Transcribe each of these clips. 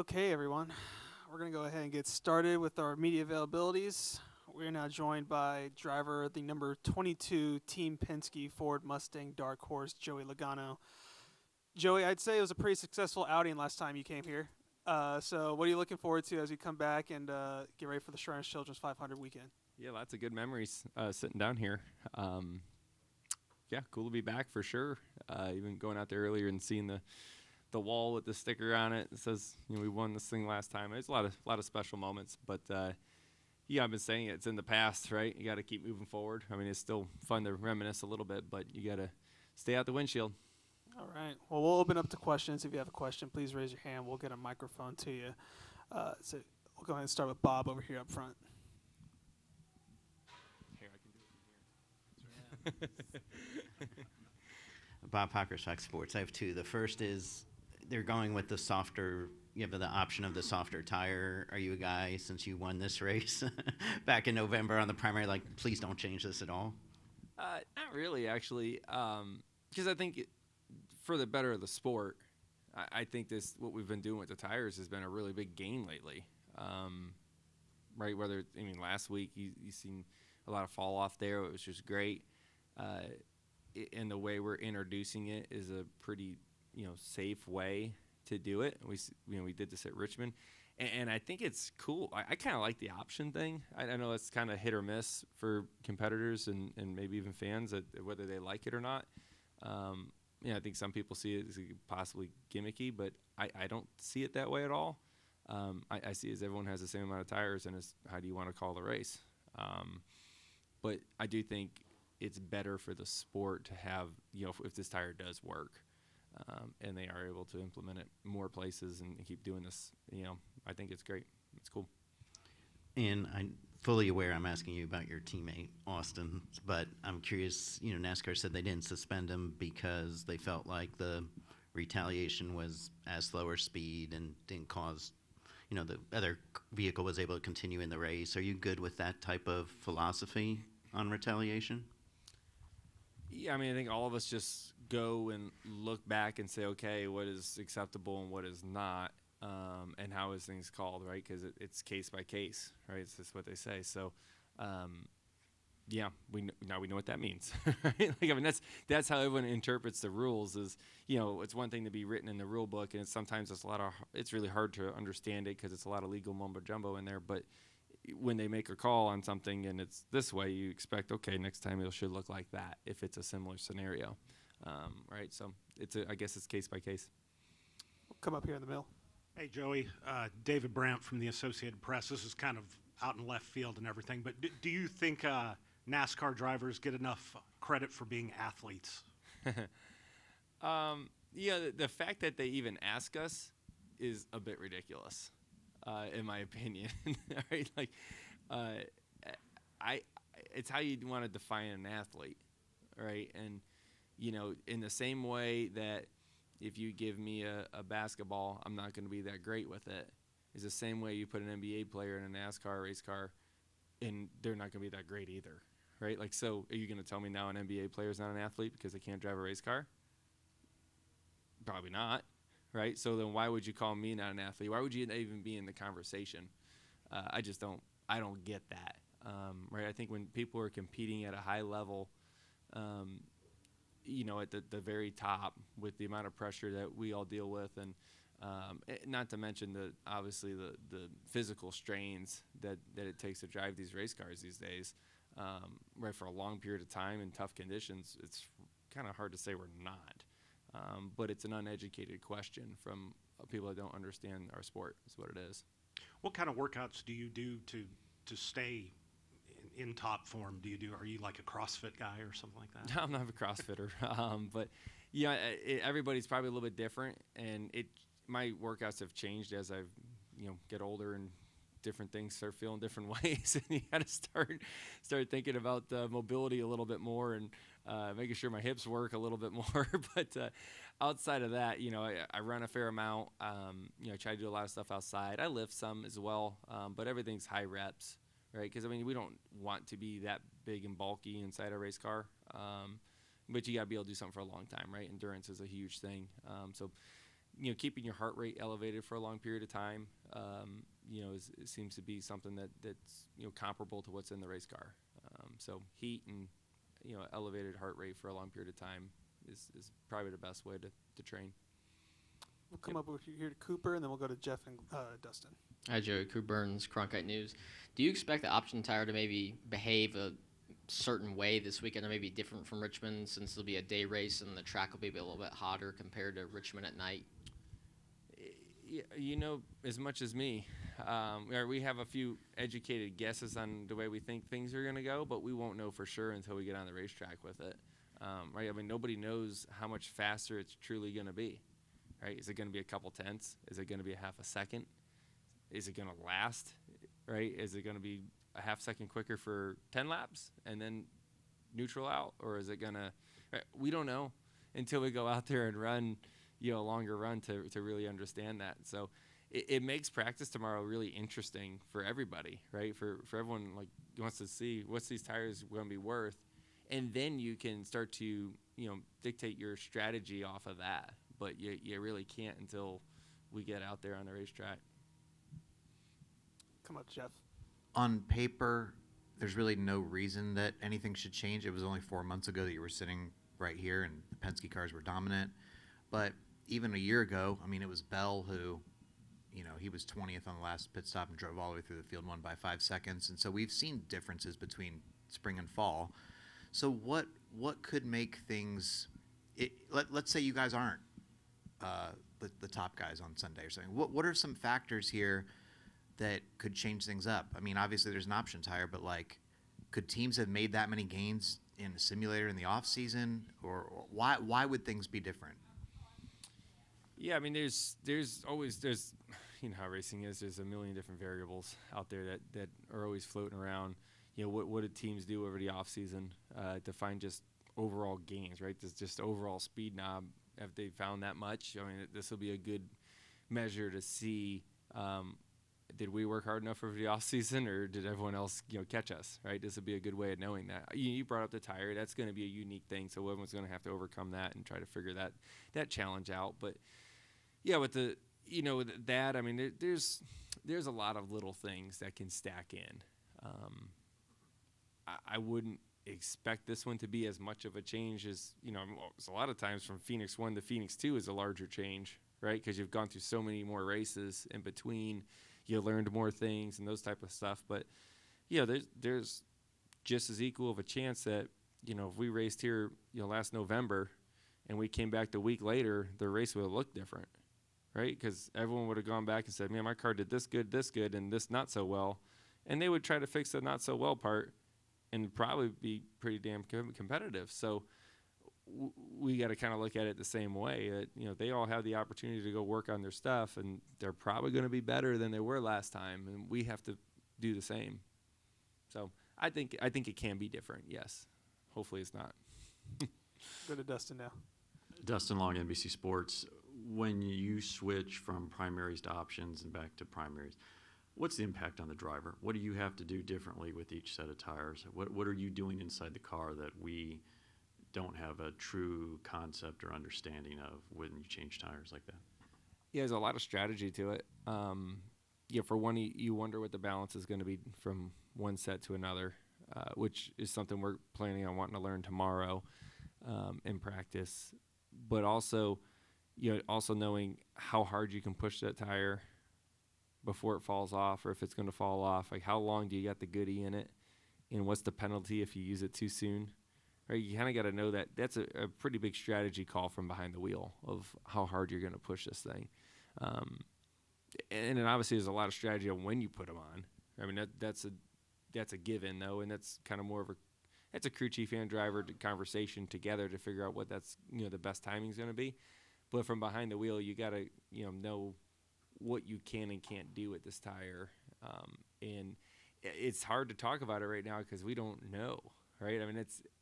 Okay, everyone. We're going to go ahead and get started with our media availabilities. We're now joined by driver the number 22 Team Penske Ford Mustang Dark Horse, Joey Logano. Joey, I'd say it was a pretty successful outing last time you came here. So what are you looking forward to as you come back and get ready for the Shriners Children's 500 weekend? Yeah, lots of good memories sitting down here. Yeah, cool to be back for sure. Even going out there earlier and seeing the wall with the sticker on it that says, we won this thing last time. There's a lot of special moments, but yeah, I've been saying it's in the past, right? You got to keep moving forward. I mean, it's still fun to reminisce a little bit, but you got to stay out the windshield. All right. Well, we'll open up to questions. If you have a question, please raise your hand. We'll get a microphone to you. So we'll go ahead and start with Bob over here up front. Here, I can do it from here. Bob Hocker, Fox Sports. I have two. The first is they're going with the softer, you have the option of the softer tire. Are you a guy, since you won this race back in November on the primary, like, please don't change this at all? Not really, actually, because I think for the better of the sport, I think what we've been doing with the tires has been a really big gain lately. Right, last week you seen a lot of fall off there. It was just great. And the way we're introducing it is a pretty, safe way to do it. We did this at Richmond, and I think it's cool. I kind of like the option thing. I know it's kind of hit or miss for competitors and maybe even fans whether they like it or not. I think some people see it as possibly gimmicky, but I don't see it that way at all. I see it as everyone has the same amount of tires, and it's how do you want to call the race. But I do think it's better for the sport to have, if this tire does work, and they are able to implement it more places and keep doing this, I think it's great. It's cool. And I'm fully aware I'm asking you about your teammate, Austin, but I'm curious, NASCAR said they didn't suspend him because they felt like the retaliation was at slower speed and didn't cause, the other vehicle was able to continue in the race. Are you good with that type of philosophy on retaliation? Yeah, I think all of us just go and look back and say, okay, what is acceptable and what is not, and how is things called, right? Because it's case by case, right? It's just what they say. So, yeah, we know what that means, right? That's how everyone interprets the rules. Is it's one thing to be written in the rule book, and it's really hard to understand it because it's a lot of legal mumbo jumbo in there, but when they make a call on something and it's this way, you expect, okay, next time it should look like that if it's a similar scenario, right? So I guess it's case by case. We'll come up here in the middle. Hey, Joey. David Brandt from the Associated Press. This is kind of out in left field and everything, but do you think NASCAR drivers get enough credit for being athletes? Yeah, the fact that they even ask us is a bit ridiculous. In my opinion, right? It's how you want to define an athlete, right? And in the same way that if you give me a basketball, I'm not going to be that great with it. Is the same way you put an NBA player in a NASCAR race car, and they're not going to be that great either, right? So are you going to tell me now an NBA player is not an athlete because they can't drive a race car? Probably not. Right, so then why would you call me not an athlete? Why would you even be in the conversation? I don't get that. Right, I think when people are competing at a high level, at the very top with the amount of pressure that we all deal with, and not to mention obviously the physical strains that it takes to drive these race cars these days, right, for a long period of time in tough conditions, it's kind of hard to say we're not. But it's an uneducated question from people that don't understand our sport is what it is. What kind of workouts do you do to stay in top form? Are you like a CrossFit guy or something like that? No, I'm not a CrossFitter, but yeah, everybody's probably a little bit different, and my workouts have changed as I've get older and different things start feeling different ways, and you got to start thinking about mobility a little bit more and making sure my hips work a little bit more. But outside of that, I run a fair amount. I try to do a lot of stuff outside. I lift some as well, but everything's high reps, right? Because we don't want to be that big and bulky inside a race car, but you got to be able to do something for a long time, right? Endurance is a huge thing. So keeping your heart rate elevated for a long period of time, it seems to be something that's comparable to what's in the race car. So heat and elevated heart rate for a long period of time is probably the best way to train. We'll come up with here to Cooper, and then we'll go to Jeff and Dustin. Hi, Joey. Cooper Burns, Cronkite News. Do you expect the option tire to maybe behave a certain way this weekend, or maybe different from Richmond, since it'll be a day race and the track will be a little bit hotter compared to Richmond at night? As much as me. We have a few educated guesses on the way we think things are going to go, but we won't know for sure until we get on the racetrack with it. Right? I mean, nobody knows how much faster it's truly going to be. Right? Is it going to be a couple tenths? Is it going to be a half a second? Is it going to last? Right? Is it going to be a half second quicker for 10 laps and then neutral out? Or is it going to – right? We don't know until we go out there and run, a longer run to really understand that. So it makes practice tomorrow really interesting for everybody, right? For everyone wants to see what's these tires going to be worth. And then you can start to, dictate your strategy off of that. But you really can't until we get out there on the racetrack. Come up, Jeff. On paper, there's really no reason that anything should change. It was only 4 months ago that you were sitting right here and the Penske cars were dominant. But even a year ago, it was Bell who, he was 20th on the last pit stop and drove all the way through the field, won by 5 seconds. And so we've seen differences between spring and fall. So what could make things let's say you guys aren't the top guys on Sunday or something. What are some factors here that could change things up? Obviously there's an option tire, but could teams have made that many gains in the simulator in the off season, or why would things be different? Yeah, there's always how racing is. There's a million different variables out there that are always floating around. What did teams do over the off season to find just overall gains, right? This just overall speed knob. Have they found that much? This will be a good measure to see. Did we work hard enough over the off season, or did everyone else, catch us? Right. This would be a good way of knowing that. You brought up the tire. That's going to be a unique thing. So everyone's going to have to overcome that and try to figure that challenge out. But yeah, with the with that, there's a lot of little things that can stack in. I wouldn't expect this one to be as much of a change as, a lot of times from Phoenix 1 to Phoenix 2 is a larger change, right? Because you've gone through so many more races in between, you learned more things and those type of stuff. But, there's just as equal of a chance that, if we raced here, last November and we came back the week later, the race would have looked different, right? Because everyone would have gone back and said, man, my car did this good, and this not so well. And they would try to fix the not so well part and probably be pretty damn competitive. So we got to kind of look at it the same way. That they all have the opportunity to go work on their stuff, and they're probably going to be better than they were last time, and we have to do the same. So I think it can be different. Yes, hopefully it's not. Go to Dustin now. Dustin Long, NBC Sports. When you switch from primaries to options and back to primaries, what's the impact on the driver? What do you have to do differently with each set of tires? What are you doing inside the car that we don't have a true concept or understanding of when you change tires like that? Yeah, there's a lot of strategy to it. For one, you wonder what the balance is going to be from one set to another, which is something we're planning on wanting to learn tomorrow in practice. But also knowing how hard you can push that tire before it falls off, or if it's going to fall off. How long do you got the goodie in it, and what's the penalty if you use it too soon? Right, you kind of got to know that. That's a pretty big strategy call from behind the wheel of how hard you're going to push this thing. And then obviously there's a lot of strategy on when you put them on. That's a given though, and that's kind of more of that's a crew chief and driver conversation together to figure out what that's the best timing is going to be. But from behind the wheel, you got to know what you can and can't do with this tire, and it's hard to talk about it right now because we don't know, right?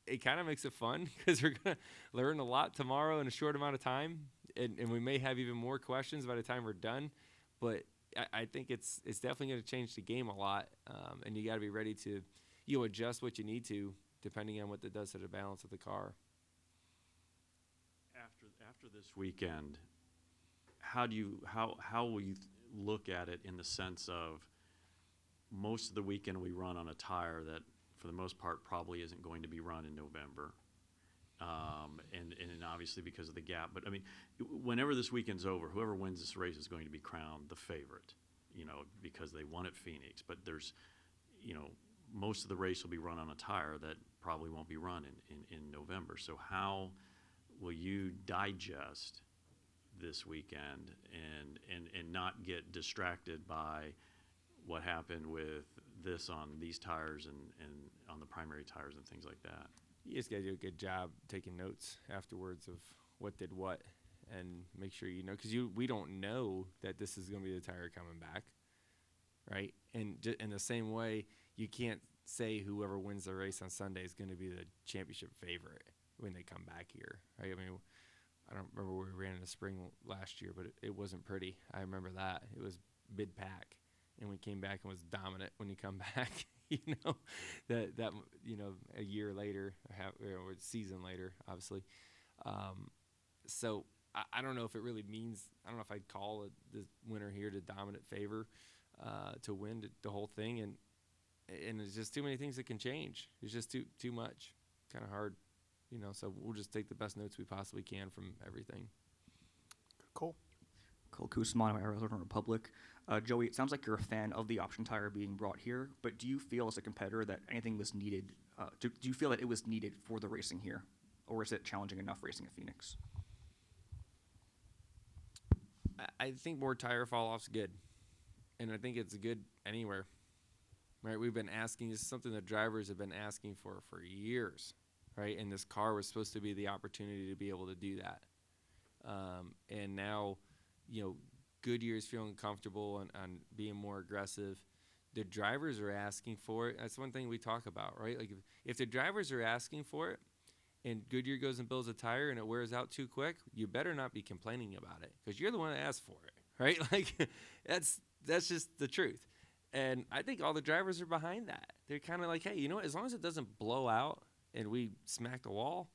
It kind of makes it fun because we're gonna learn a lot tomorrow in a short amount of time, and we may have even more questions by the time we're done. But I think it's definitely going to change the game a lot, and you got to be ready to adjust what you need to depending on what that does to the balance of the car. After this weekend, how will you look at it in the sense of most of the weekend we run on a tire that for the most part probably isn't going to be run in November, and obviously because of the gap. But I mean, whenever this weekend's over, whoever wins this race is going to be crowned the favorite, because they won at Phoenix. But there's, most of the race will be run on a tire that probably won't be run in November. So how will you digest this weekend and not get distracted by what happened with this on these tires and on the primary tires and things like that? You just got to do a good job taking notes afterwards of what did what, and make sure because we don't know that this is going to be the tire coming back, right? And in the same way, you can't say whoever wins the race on Sunday is going to be the championship favorite when they come back here, right? I mean, I don't remember where we ran in the spring last year, but it wasn't pretty. I remember that. It was mid-pack, and we came back and was dominant when you come back. that a year later, or a season later, obviously. So I don't know if it really means. I don't know if I'd call the winner here the dominant favor to win the whole thing, and it's just too many things that can change. It's just too much, kind of hard, So we'll just take the best notes we possibly can from everything. Cool. Cole Kusman, Arizona Republic. Joey, it sounds like you're a fan of the option tire being brought here, but do you feel as a competitor that anything was needed? Do you feel that it was needed for the racing here, or is it challenging enough racing at Phoenix? I think more tire fall-off's good, and I think it's good anywhere. Right? We've been asking. This is something that drivers have been asking for years, right? And this car was supposed to be the opportunity to be able to do that. And now, Goodyear's feeling comfortable on being more aggressive. The drivers are asking for it. That's one thing we talk about, right? Like if the drivers are asking for it and Goodyear goes and builds a tire and it wears out too quick, you better not be complaining about it because you're the one that asked for it, right? Like that's just the truth. And I think all the drivers are behind that. They're kind of like, hey, as long as it doesn't blow out and we smack the wall,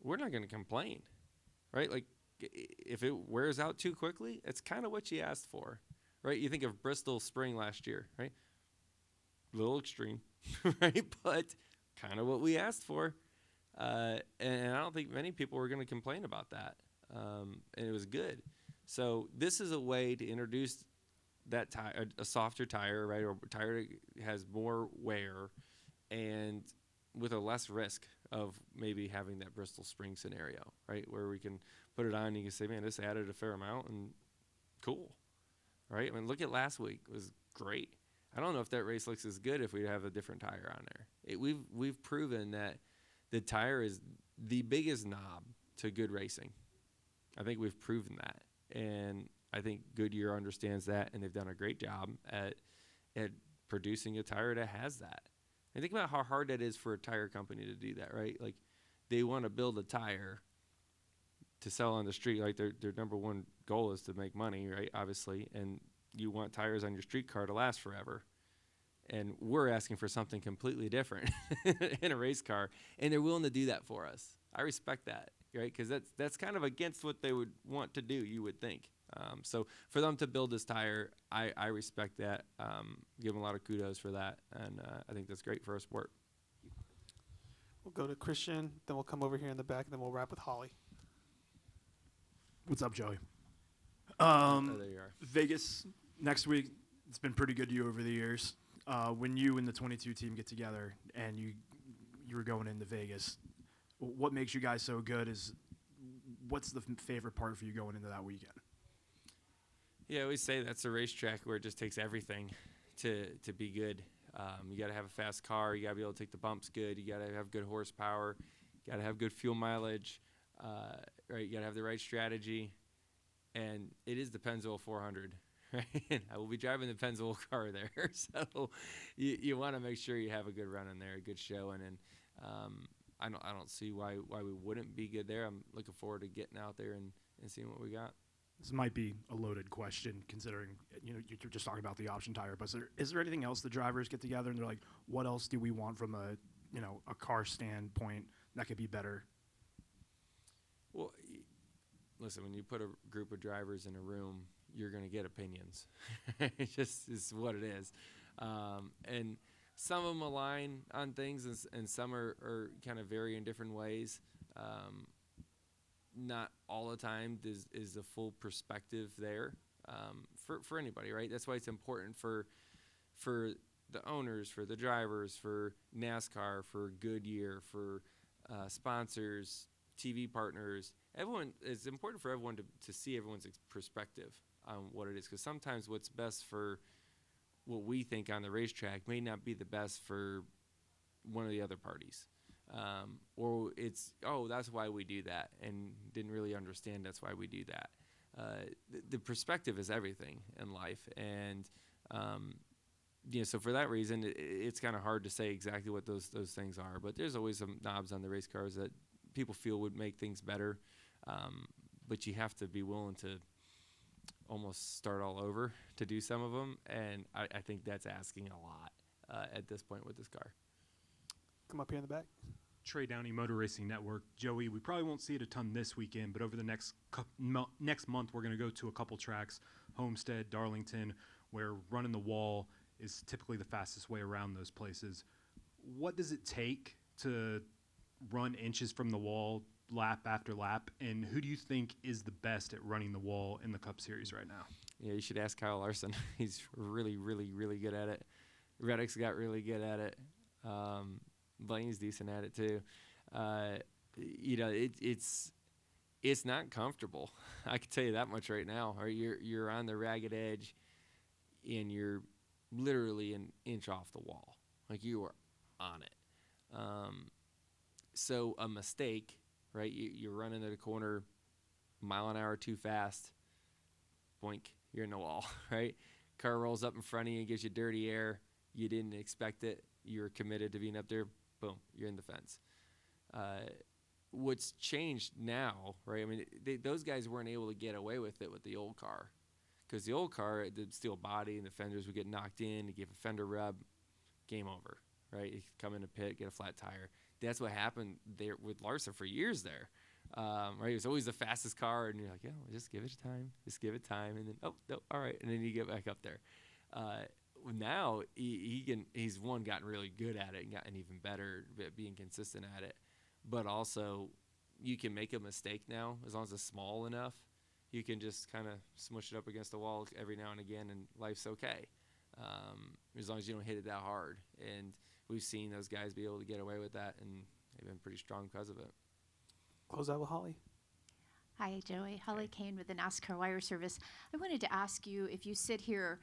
we're not going to complain, right? Like, if it wears out too quickly, it's kind of what you asked for, right? You think of Bristol Spring last year, right? A little extreme, right? But kind of what we asked for. And I don't think many people were going to complain about that. And it was good. So this is a way to introduce that tire, a softer tire, right? Or a tire that has more wear and with a less risk of maybe having that Bristol Spring scenario, right? Where we can put it on and you can say, man, this added a fair amount and cool, right? I mean, look at last week. It was great. I don't know if that race looks as good if we have a different tire on there. We've proven that the tire is the biggest knob to good racing. I think we've proven that. And I think Goodyear understands that, and they've done a great job at producing a tire that has that. And think about how hard that is for a tire company to do that, right? Like, they want to build a tire to sell on the street. Like, their number one goal is to make money, right? Obviously, and you want tires on your street car to last forever. And we're asking for something completely different in a race car, and they're willing to do that for us. I respect that, right? Because that's kind of against what they would want to do, you would think. So for them to build this tire, I respect that. Give them a lot of kudos for that, and I think that's great for our sport. We'll go to Christian, then we'll come over here in the back, and then we'll wrap with Holly. What's up, Joey? Oh, there you are. Vegas next week. It's been pretty good to you over the years. When you and the 22 team get together and you were going into Vegas, what makes you guys so good? What's the favorite part for you going into that weekend? Yeah, I always say that's a racetrack where it just takes everything to be good. You got to have a fast car. You got to be able to take the bumps good. You got to have good horsepower. You got to have good fuel mileage. Right? You got to have the right strategy. And it is the Pennzoil 400. Right? I will be driving the Pennzoil car there. So you want to make sure you have a good run in there, a good showing. And I don't see why we wouldn't be good there. I'm looking forward to getting out there and seeing what we got. This might be a loaded question, considering you're just talking about the option tire. But is there anything else the drivers get together and they're like, what else do we want from a car standpoint that could be better? Well, listen, when you put a group of drivers in a room, you're going to get opinions. It just is what it is. And some of them align on things, and some are kind of vary in different ways. Not all the time is the full perspective there for anybody, right? That's why it's important for the owners, for the drivers, for NASCAR, for Goodyear, for sponsors, TV partners. Everyone, it's important for everyone to see everyone's perspective on what it is, because sometimes what's best for what we think on the racetrack may not be the best for one of the other parties. Or it's, oh, that's why we do that, and didn't really understand that's why we do that. The perspective is everything in life, and so for that reason, it's kind of hard to say exactly what those things are. But there's always some knobs on the race cars that people feel would make things better, but you have to be willing to almost start all over to do some of them, and I think that's asking a lot at this point with this car. Come up here in the back. Trey Downey, Motor Racing Network. Joey, we probably won't see it a ton this weekend, but over the next month, we're going to go to a couple tracks, Homestead, Darlington, where running the wall is typically the fastest way around those places. What does it take to run inches from the wall lap after lap, and who do you think is the best at running the wall in the Cup Series right now? Yeah, you should ask Kyle Larson. He's really, really, really good at it. Reddick's got really good at it. Blaney's decent at it too. It's not comfortable. I can tell you that much right now. Or you're on the ragged edge, and you're literally an inch off the wall. Like, you are on it. So a mistake, right? You're running at a corner, mile an hour too fast. Boink, you're in the wall, right? Car rolls up in front of you and gives you dirty air. You didn't expect it. You were committed to being up there. Boom, you're in the fence. What's changed now, right? I mean, those guys weren't able to get away with it with the old car, because the old car, the steel body and the fenders would get knocked in. You give a fender rub, game over, right? You come in a pit, get a flat tire. That's what happened there with Larson for years there, right? It was always the fastest car, and you're like, yeah, well, just give it time, and then, oh, no, all right, and then you get back up there. Now he's gotten really good at it and gotten even better at being consistent at it. But also, you can make a mistake now as long as it's small enough. You can just kind of smush it up against the wall every now and again, and life's okay, as long as you don't hit it that hard. And we've seen those guys be able to get away with that, and they've been pretty strong because of it. Close out with Holly. Hi, Joey. Holly Kane with the NASCAR Wire Service. I wanted to ask you if you sit here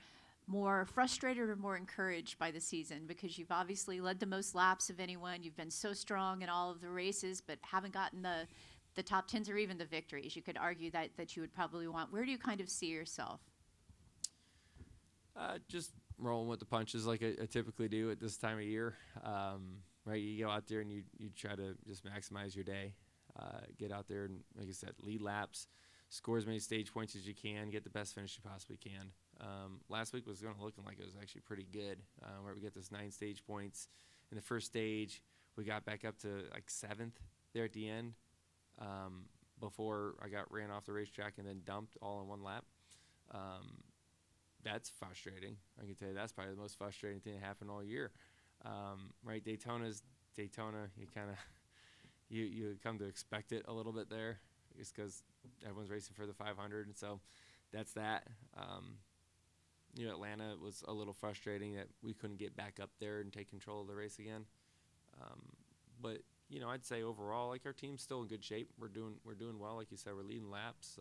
more frustrated or more encouraged by the season, because you've obviously led the most laps of anyone. You've been so strong in all of the races, but haven't gotten the top 10s or even the victories. You could argue that you would probably want. Where do you kind of see yourself? Just rolling with the punches like I typically do at this time of year. Right, you go out there and you try to just maximize your day. Get out there and, like I said, lead laps, score as many stage points as you can, get the best finish you possibly can. Last week was looking like it was actually pretty good, where we get this 9 stage points in the first stage. We got back up to like 7th there at the end, before I got ran off the racetrack and then dumped all in one lap. That's frustrating. I can tell you that's probably the most frustrating thing that happened all year. Right, Daytona. You kind of you come to expect it a little bit there, just because everyone's racing for the 500, and so that's that. Atlanta was a little frustrating that we couldn't get back up there and take control of the race again. But I'd say overall, like, our team's still in good shape. We're doing well, like you said. We're leading laps.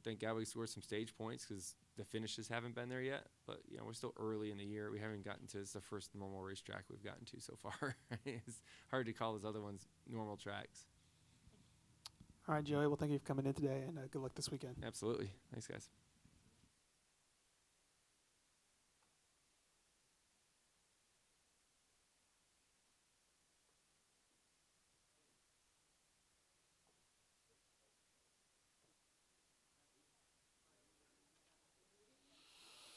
Thank God we scored some stage points, because the finishes haven't been there yet. But we're still early in the year. We haven't gotten to. It's the first normal racetrack we've gotten to so far. It's hard to call those other ones normal tracks. All right, Joey. Well, thank you for coming in today, and good luck this weekend. Absolutely. Thanks, guys.